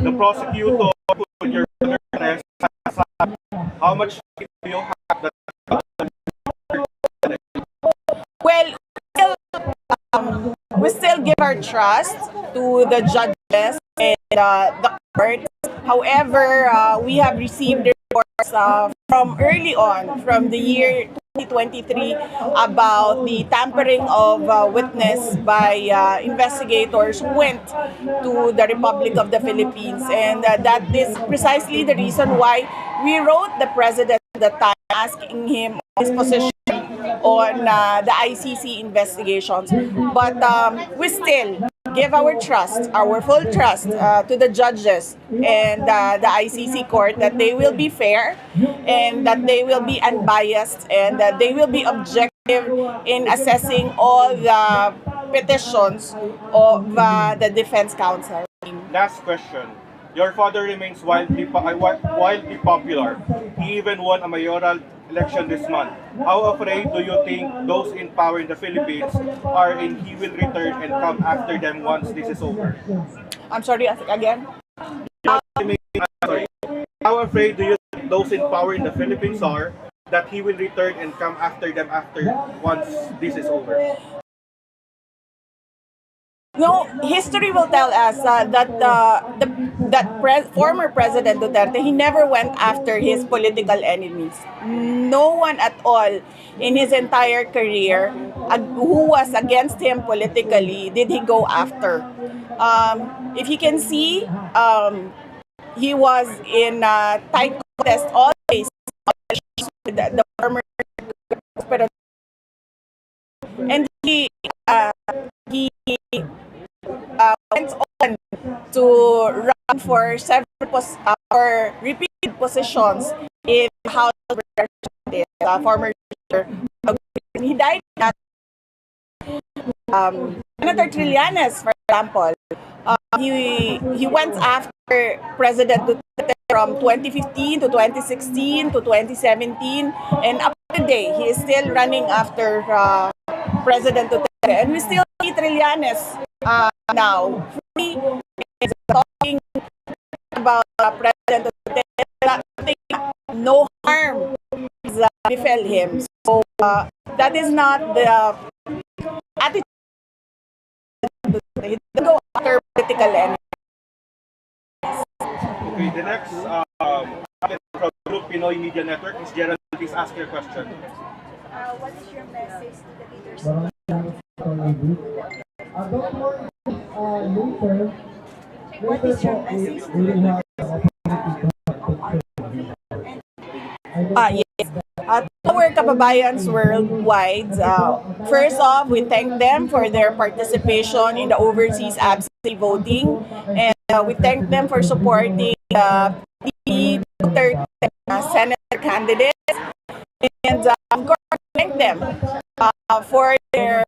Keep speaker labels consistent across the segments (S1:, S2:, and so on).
S1: the prosecutor put your arrest, how much do you have that?
S2: Well, we still give our trust to the judges and the court. However, we have received reports from early on, from the year 2023, about the tampering of witness by investigators who went to the Republic of the Philippines. And that is precisely the reason why we wrote the president at the time asking him his position on the ICC investigations. But we still give our trust, our full trust to the judges and the ICC court that they will be fair and that they will be unbiased and that they will be objective in assessing all the petitions of the defense counsel.
S1: Last question. Your father remains wildly popular. He even won a mayoral election this month. How afraid do you think those in power in the Philippines are and he will return and come after them once this is over?
S2: I'm sorry, again?
S1: How afraid do you think those in power in the Philippines are that he will return and come after them once this is over?
S2: No, history will tell us former President Duterte, he never went after his political enemies. No one at all in his entire career who was against him politically did he go after. If you can see, he was in a tight contest always with the former president, and he went on to run for repeated positions in the House of Representatives, former leader. He died at Senator Trillanes, for example. He went after President Duterte from 2015 to 2016 to 2017, and up to today, he is still running after President Duterte. And we still see Trillanes now. He is talking about President Duterte. No harm has befell him. So that is not the attitude. He doesn't go after political enemies.
S1: Okay, the next from Group Pinoy Media Network is Gerald. Please ask your question.
S3: What is your message to the leaders of What is your message to the leaders?
S2: Yes. To our kababayans worldwide, first off, we thank them for their participation in the overseas absentee voting, and we thank them for supporting the third senator candidates, and of course, we thank them for their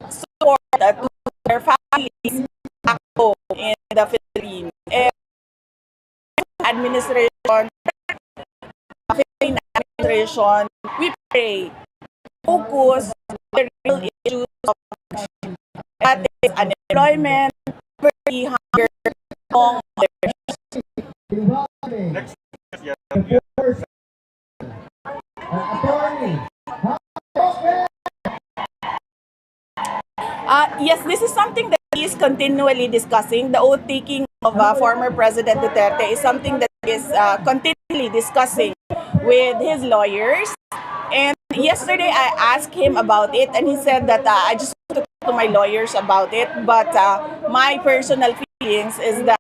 S2: support to their families back home in the Philippines. And Philippine administration, we pray, focus on the real issues of the country. That is unemployment, poverty, hunger, among others.
S1: Next question.
S2: Yes, this is something that he is continually discussing. The oath-taking of former President Duterte is something that he is continually discussing with his lawyers. And yesterday I asked him about it, and he said that I just want to talk to my lawyers about it. But my personal feelings is that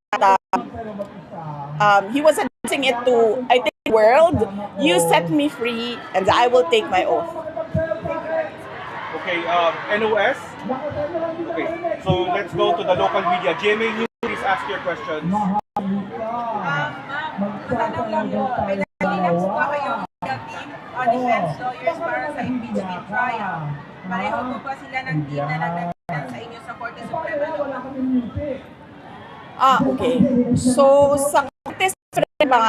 S2: he was addressing it to, I think, the world. You set me free, and I will take my oath.
S1: Okay, NOS. Okay, so let's go to the local media. GMA News, please ask your questions.
S3: Matanong lang po, may nagkalilang po ba kayong team defense lawyers para sa impeachment trial? Pareho po ba sila ng team na nagdadaan sa inyo sa Korte Suprema?
S2: Okay. So, sa Korte Suprema,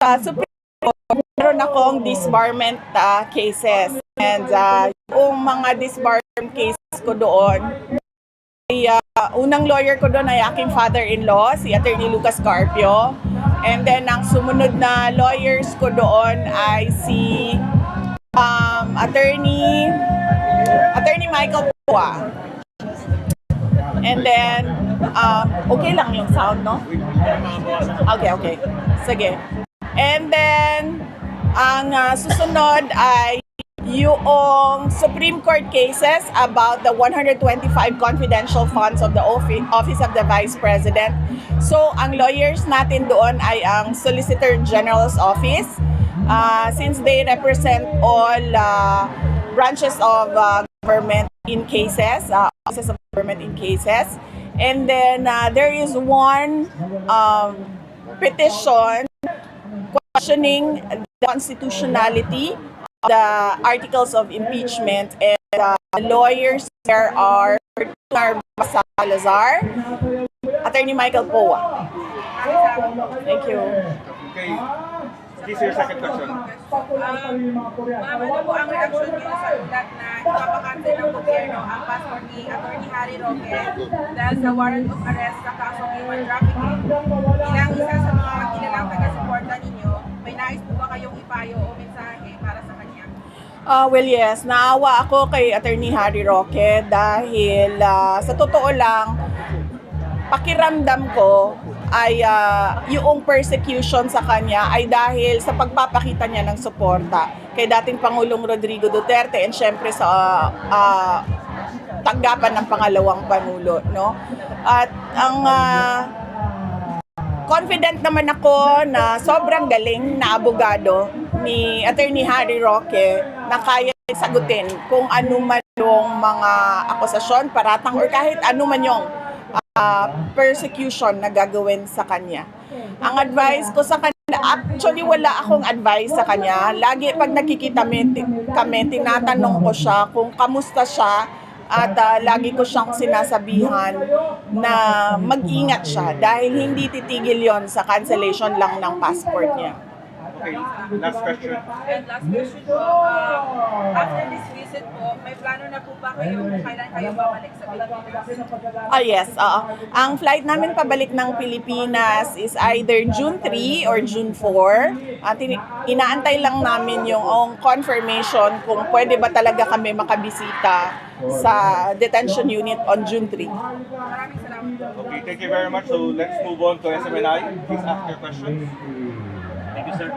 S2: sa Supreme Court, meron akong disbarment cases. And yung mga disbarment cases ko doon, unang lawyer ko doon ay aking father-in-law, si Attorney Lucas Carpio. And then ang sumunod na lawyers ko doon ay si Attorney Michael Pua. And then, okay lang yung sound, no? Okay. Sige. And then, ang susunod ay yung Supreme Court cases about the 125 confidential funds of the Office of the Vice President. So, ang lawyers natin doon ay ang Solicitor General's Office. Since they represent all branches of government in cases, offices of government in cases. And then there is one petition questioning the constitutionality of the articles of impeachment, and the lawyers there are Salazar, Attorney Michael Poa. Thank you.
S1: Okay. This is your second question.
S3: Ma'am, ano po ang reaction niyo sa ulat na ipapakancel ng gobyerno ang passport ni Atty. Harry Roque dahil sa warrant of arrest sa kasong human trafficking? Bilang isa sa mga kilalang taga-suporta ninyo, may nais po ba kayong ipayo o mensahe para sa kanya?
S2: Well, yes. Naawa ako kay Atty. Harry Roque dahil sa totoo lang, pakiramdam ko ay yung persecution sa kanya ay dahil sa pagpapakita niya ng suporta kay dating Pangulong Rodrigo Duterte and syempre sa tanggapan ng pangalawang Pangulo, no? At ang confident naman ako na sobrang galing na abogado ni Atty. Harry Roque na kaya sagutin kung ano man yung mga akusasyon, paratang or kahit ano man yung persecution na gagawin sa kanya. Ang advice ko sa kanya, actually wala akong advice sa kanya. Lagi pag nakikita kami, tinatanong ko siya kung kamusta siya at lagi ko siyang sinasabihan na mag-ingat siya dahil hindi titigil yon sa cancellation lang ng passport niya.
S1: Okay, last question.
S3: And last question po, after this visit po, may plano na po ba kayo kung kailan kayo babalik sa Pilipinas?
S2: Yes. Ang flight namin pabalik ng Pilipinas is either June 3 or June 4. Inaantay lang namin yung confirmation kung pwede ba talaga kami makabisita sa detention unit on June 3.
S3: Maraming salamat.
S1: Okay, thank you very much. So let's move on to SMNI. Please ask your questions.
S4: Thank you, sir.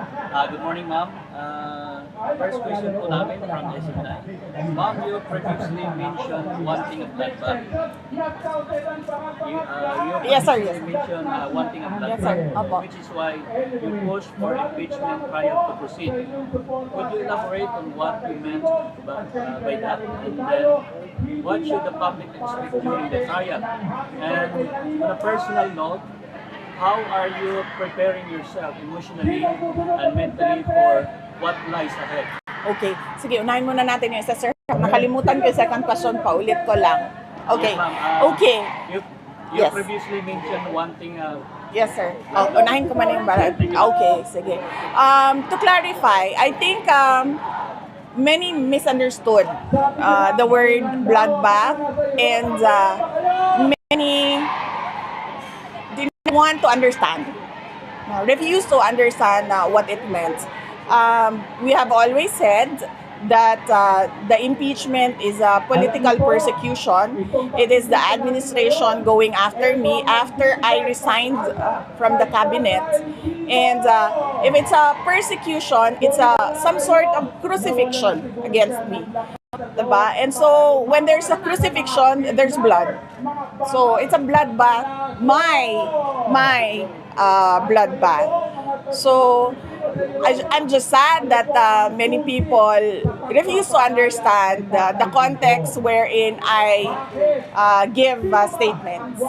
S4: Good morning, ma'am. First question po namin from SMNI. Ma'am, you previously mentioned one thing of blood bath.
S2: Yes, sir.
S4: You mentioned one thing of blood
S2: Yes, sir.
S4: bath,
S2: Opo.
S4: which is why you pushed for impeachment prior to proceed. Could you elaborate on what you meant by that? And then, what should the public expect during the trial? And on a personal note, how are you preparing yourself emotionally and mentally for what lies ahead?
S2: Okay. Sige, unahin muna natin yung isa, sir. Nakalimutan ko yung second question pa. Ulit ko lang. Okay.
S4: Yes, ma'am.
S2: Okay.
S4: You
S2: Yes.
S4: previously mentioned one thing.
S2: Yes, sir. Unahin ko muna yung balat. Okay, sige. To clarify, I think many misunderstood the word bloodbath, and many didn't want to understand, refused to understand what it meant. We have always said that the impeachment is a political persecution. It is the administration going after me after I resigned from the cabinet. And if it's a persecution, it's some sort of crucifixion against me. Diba? And so, when there's a crucifixion, there's blood. So, it's a bloodbath. My bloodbath. So, I'm just sad that many people refuse to understand the context wherein I give statements.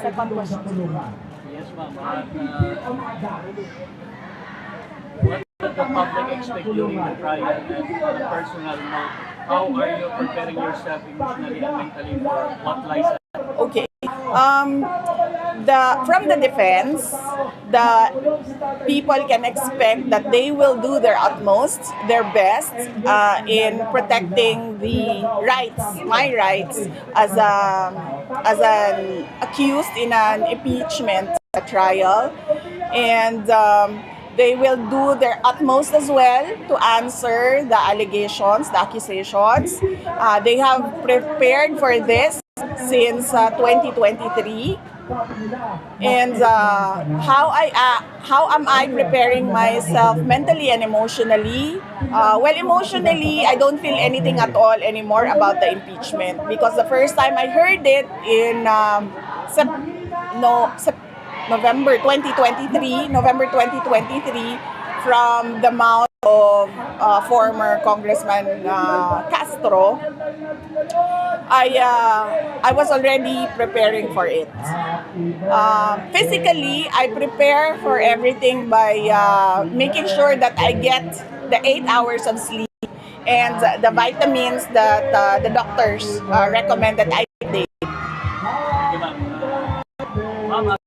S2: Second question.
S4: Yes, ma'am. What does the public expect during the trial? And on a personal note, how are you preparing yourself emotionally and mentally for what lies ahead?
S2: Okay. from the defense, the people can expect that they will do their utmost, their best in protecting the rights, my rights as an accused in an impeachment trial, and they will do their utmost as well to answer the allegations, the accusations. They have prepared for this since 2023. And how am I preparing myself mentally and emotionally? Well, emotionally, I don't feel anything at all anymore about the impeachment, because the first time I heard it in November 2023, from the mouth of former Congressman Castro, I was already preparing for it. Physically, I prepare for everything by making sure that I get the 8 hours of sleep and the vitamins that the doctors recommend that I take.
S4: Ma'am, that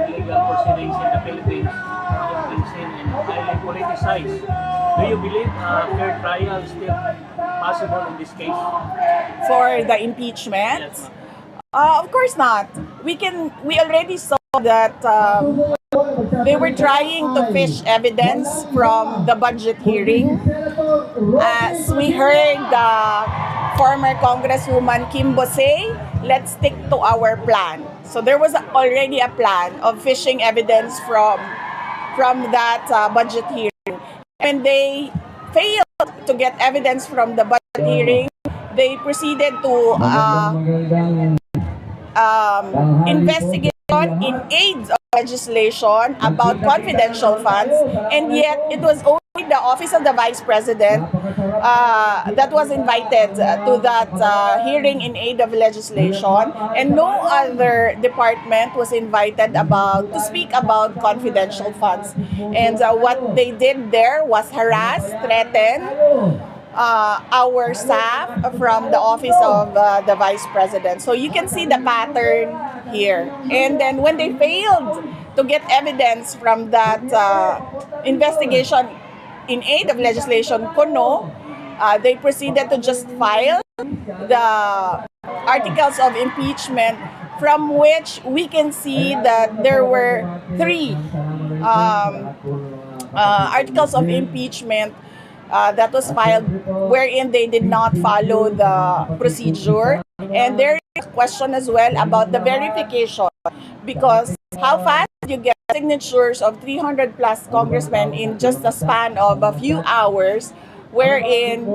S4: legal proceedings in the Philippines have been seen and highly politicized. Do you believe fair trial is still possible in this case?
S2: For the impeachment?
S4: Yes, ma'am.
S2: Of course not. We already saw that they were trying to fish evidence from the budget hearing. As we heard former Congresswoman Kimbo say, let's stick to our plan. So there was already a plan of fishing evidence from that budget hearing. When they failed to get evidence from the budget hearing, they proceeded to investigation in aid of legislation about confidential funds, and yet it was only the Office of the Vice President that was invited to that hearing in aid of legislation, and no other department was invited to speak about confidential funds. And what they did there was harass, threaten our staff from the Office of the Vice President. So you can see the pattern here. And then when they failed to get evidence from that investigation in aid of legislation, they proceeded to just file the articles of impeachment, from which we can see that there were 3 articles of impeachment that was filed wherein they did not follow the procedure. And there is a question as well about the verification, because how fast you get signatures of 300 plus congressmen in just a span of a few hours, wherein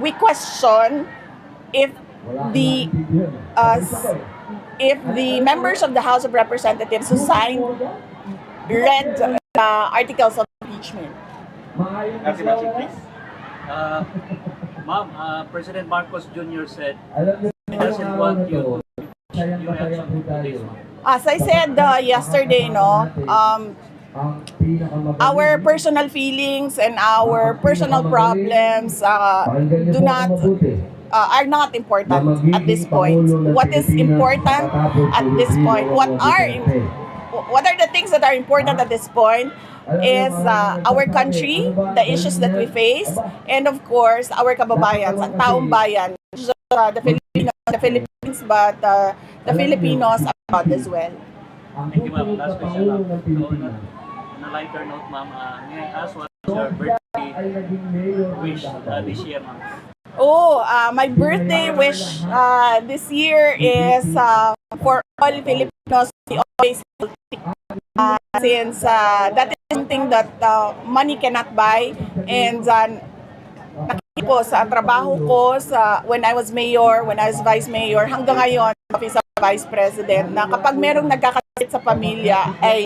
S2: we question if the members of the House of Representatives who signed read the articles of impeachment.
S1: As you mentioned, please.
S4: Ma'am, President Marcos Jr. said he doesn't want you to impeach. You have something to this, ma'am.
S2: As I said yesterday, our personal feelings and our personal problems are not important at this point. What is important at this point? What are the things that are important at this point is our country, the issues that we face, and of course our kababayans, ang taong bayan, just the Philippines, but the Filipinos abroad as well.
S4: Thank you, ma'am. Last question, ma'am. So, on a lighter note, ma'am, may I ask what is your birthday wish this year, ma'am?
S2: My birthday wish this year is for all Filipinos to be always healthy. Since that is something that money cannot buy, and nakikita ko sa trabaho ko when I was mayor, when I was vice mayor, hanggang ngayon Office of Vice President, na kapag merong nagkakasakit sa pamilya ay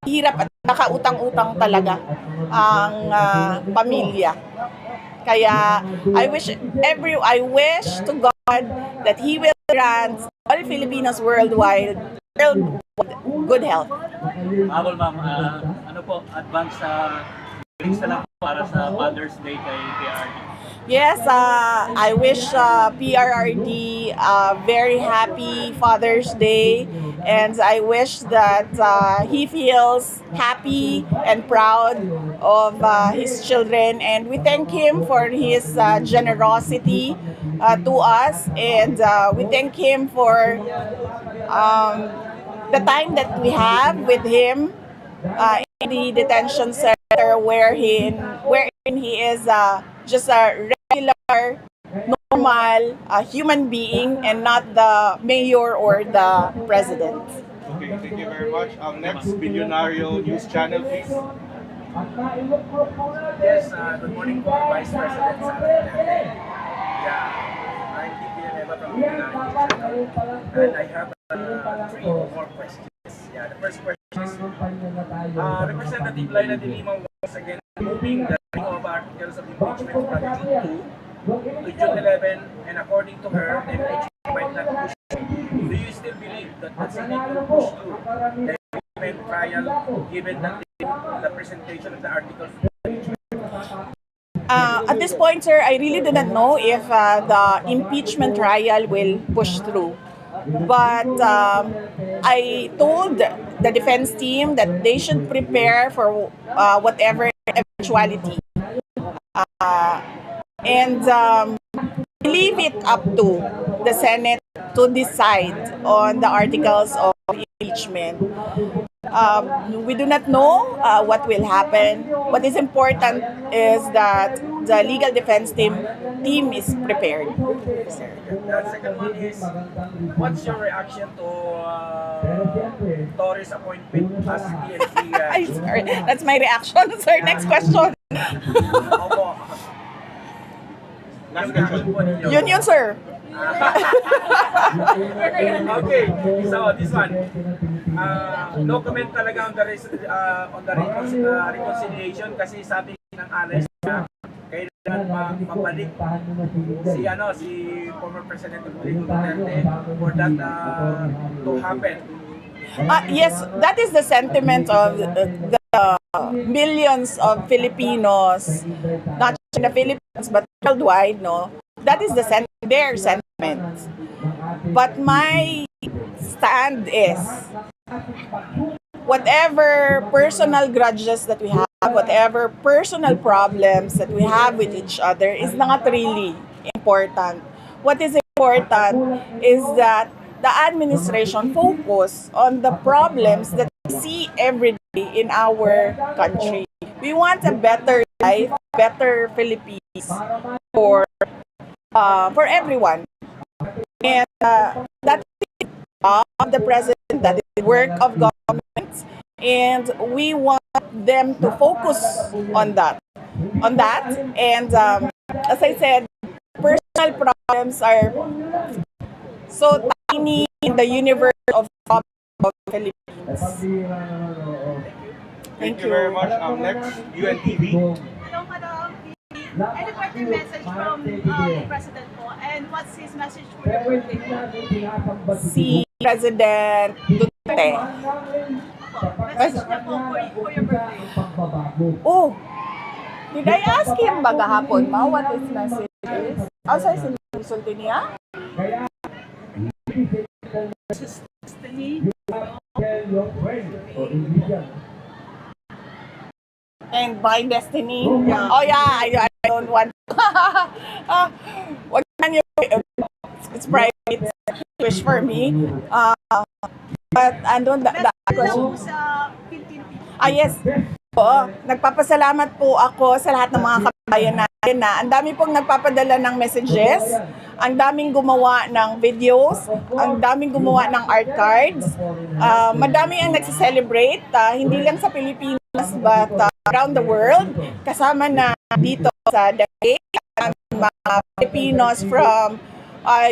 S2: hirap at nakautang-utang talaga ang pamilya. Kaya I wish to God that He will grant all Filipinos worldwide good health.
S4: Ma'am, ano po, advance Greetings na lang para sa Father's Day kay PRRD.
S2: Yes, I wish PRRD a very happy Father's Day, and I wish that he feels happy and proud of his children, and we thank him for his generosity to us, and we thank him for the time that we have with him in the detention center wherein he is just a regular, normal human being and not the mayor or the president.
S1: Okay, thank you very much. Next, Billionario News Channel, please.
S5: Yes, good morning po, Vice President Sara. Yeah, I'm VP Inday Sara from Impeachment, and I have 3 or 4 questions. Yeah, the first question is, Representative Laila de Lima once again moving the reading of articles of impeachment from June 2 to June 11, and according to her, the impeachment might not push through. Do you still believe that the Senate will push through the impeachment trial given that the presentation of the articles?
S2: At this point, sir, I really do not know if the impeachment trial will push through. But I told the defense team that they should prepare for whatever eventuality. And leave it up to the Senate to decide on the articles of impeachment. We do not know what will happen. What is important is that the legal defense team is prepared.
S5: The second one is, what's your reaction to Torres' appointment as PNP?
S2: Ay, sorry. That's my reaction, sir. Next question.
S5: Opo.
S1: Last question.
S2: Yun, sir.
S5: Okay, so this one. No comment talaga on the reconciliation kasi sabi ng Alex na kailangan mabalik si former President Duterte for that to happen.
S2: Yes, that is the sentiment of the millions of Filipinos, not just in the Philippines but worldwide. No, that is their sentiment. But my stand is, whatever personal grudges that we have, whatever personal problems that we have with each other is not really important. What is important is that the administration focus on the problems that we see every day in our country. We want a better life, better Philippines for everyone. And that is the job of the president, that is the work of government, and we want them to focus on that. And as I said, personal problems are so tiny in the universe of problems of the Philippines.
S1: Thank you very much. Next, UNTV.
S6: Hello, Madam. Any birthday message from the President po? And what's his message for your birthday po?
S2: Si President Duterte.
S6: Message niya po for your birthday.
S2: Oh, did I ask him ba kahapon ma what his message is? Asa sinisulti niya?
S6: Destiny.
S2: And my destiny? Oh yeah, I don't want wag na niyo, it's private wish for me. But andun the question.
S6: Sa Philippine people.
S2: Yes. Oo, nagpapasalamat po ako sa lahat ng mga kababayan natin na ang dami pong nagpapadala ng messages, ang daming gumawa ng videos, ang daming gumawa ng art cards. Madami ang nagse-celebrate, hindi lang sa Pilipinas but around the world. Kasama na dito sa Hague, ang mga Filipinos from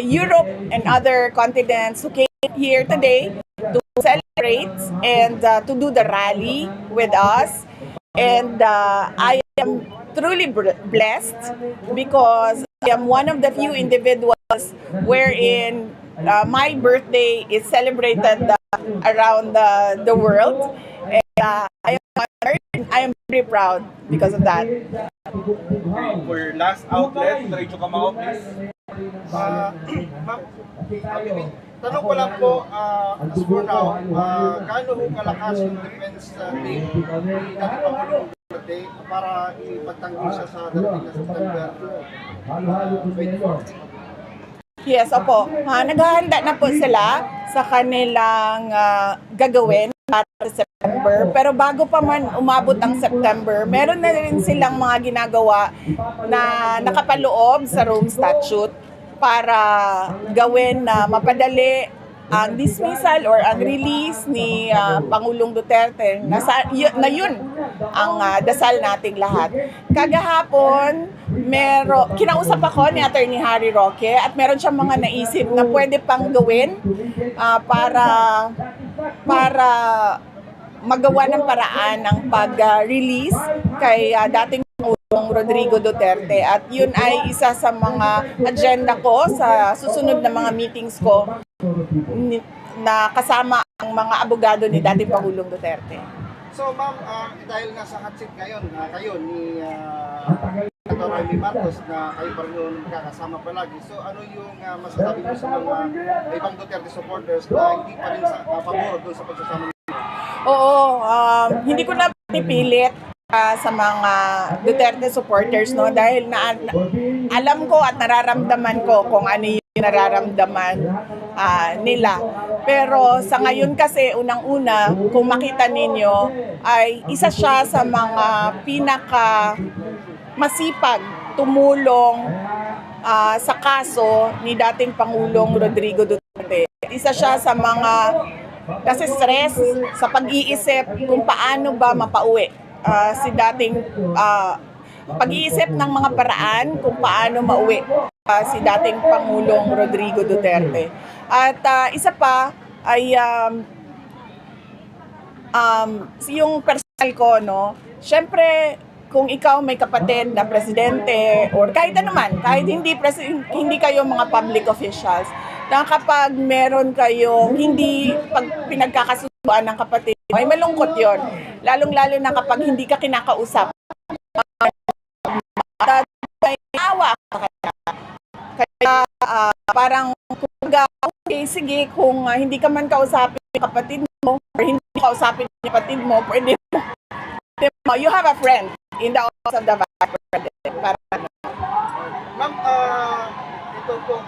S2: Europe and other continents who came here today to celebrate and to do the rally with us. And I am truly blessed because I am one of the few individuals wherein my birthday is celebrated around the world. And I am honored and I am very proud because of that.
S1: Okay, for your last outlet, diretso ka mga please.
S7: Ma'am, tanong ko lang po, as for now, gaano ho kalakas yung defense team ni dating Pangulong Duterte para ipagtanggol siya sa darating na September 24?
S2: Yes, opo. Naghahanda na po sila sa kanilang gagawin para sa September. Pero bago pa man umabot ang September, meron na rin silang mga ginagawa na nakapaloob sa Rome Statute para gawin na mapadali ang dismissal or ang release ni Pangulong Duterte na yun ang dasal nating lahat. Kagahapon, kinausap ako ni Attorney Harry Roque at meron siyang mga naisip na pwede pang gawin para magawa ng paraan ng pag-release kay dating Pangulong Rodrigo Duterte. At yun ay isa sa mga agenda ko sa susunod na mga meetings ko na kasama ang mga abogado ni dating Pangulong Duterte.
S7: So ma'am, dahil nga sa hot seat ngayon, kayo ni Senator Amy Marcos na kayo pa rin yung magkakasama palagi. So ano yung masasabi mo sa mga ibang Duterte supporters na hindi pa rin pabor doon sa pagsasama niyo?
S2: Oo, hindi ko na pinipilit sa mga Duterte supporters, no, dahil alam ko at nararamdaman ko kung ano yung nararamdaman nila. Pero sa ngayon kasi, unang-una, kung makita ninyo, ay isa siya sa mga pinaka masipag tumulong sa kaso ni dating Pangulong Rodrigo Duterte. Isa siya sa mga kasi stress sa pag-iisip kung paano ba mapauwi si dating pag-iisip ng mga paraan kung paano mauwi si dating Pangulong Rodrigo Duterte. At isa pa ay yung personal ko, no, syempre kung ikaw may kapatid na presidente or kahit anuman, kahit hindi kayo mga public officials, na kapag meron kayong hindi pinagkakasusuan ng kapatid, ay malungkot yon. Lalong-lalo na kapag hindi ka kinakausap. May awa ka kaya. Kaya parang okay, sige, kung hindi ka man kausapin yung kapatid mo or hindi kausapin yung kapatid mo, pwede mo, you have a friend in the office of the Vice President.
S7: Ma'am, ito po,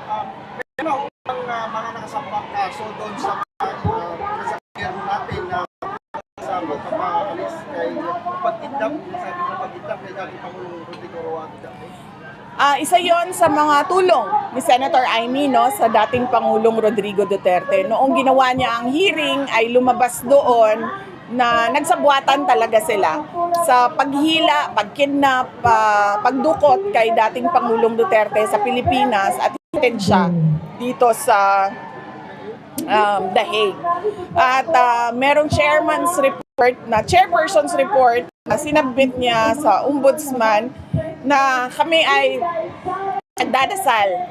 S7: meron ang mga nakasampang kaso doon sa nasakyan natin na sa magpapaalis kay pagkidnap, masabi na pagkidnap kay dating Pangulong Rodrigo Duterte.
S2: Isa yon sa mga tulong ni Senator Amy, no, sa dating Pangulong Rodrigo Duterte. Noong ginawa niya ang hearing ay lumabas doon na nagsabuatan talaga sila sa paghila, pagkidnap, pagdukot kay dating Pangulong Duterte sa Pilipinas at hinted siya dito sa The Hague. At merong chairperson's report na sinabit niya sa ombudsman na kami ay nagdadasal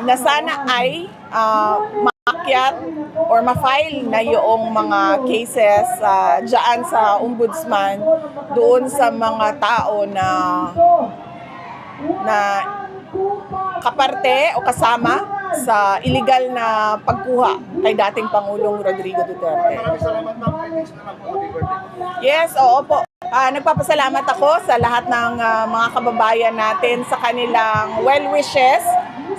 S2: na sana ay maakyat or ma-file na yung mga cases dyan sa ombudsman doon sa mga tao na kaparte o kasama sa illegal na pagkuha kay dating Pangulong Rodrigo Duterte.
S7: Maraming salamat, ma'am. Thanks na lang po. Happy birthday.
S2: Yes, oo po. Nagpapasalamat ako sa lahat ng mga kababayan natin sa kanilang well wishes,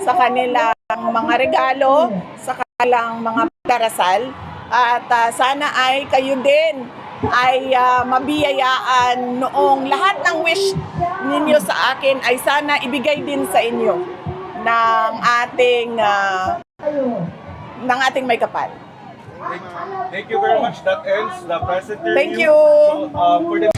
S2: sa kanilang mga regalo, sa kanilang mga darasal. At sana ay kayo din ay mabiyayaan noong lahat ng wish ninyo sa akin ay sana ibigay din sa inyo ng ating may kapal.
S1: Thank you very much. That ends the press interview.
S2: Thank you.
S1: So, for the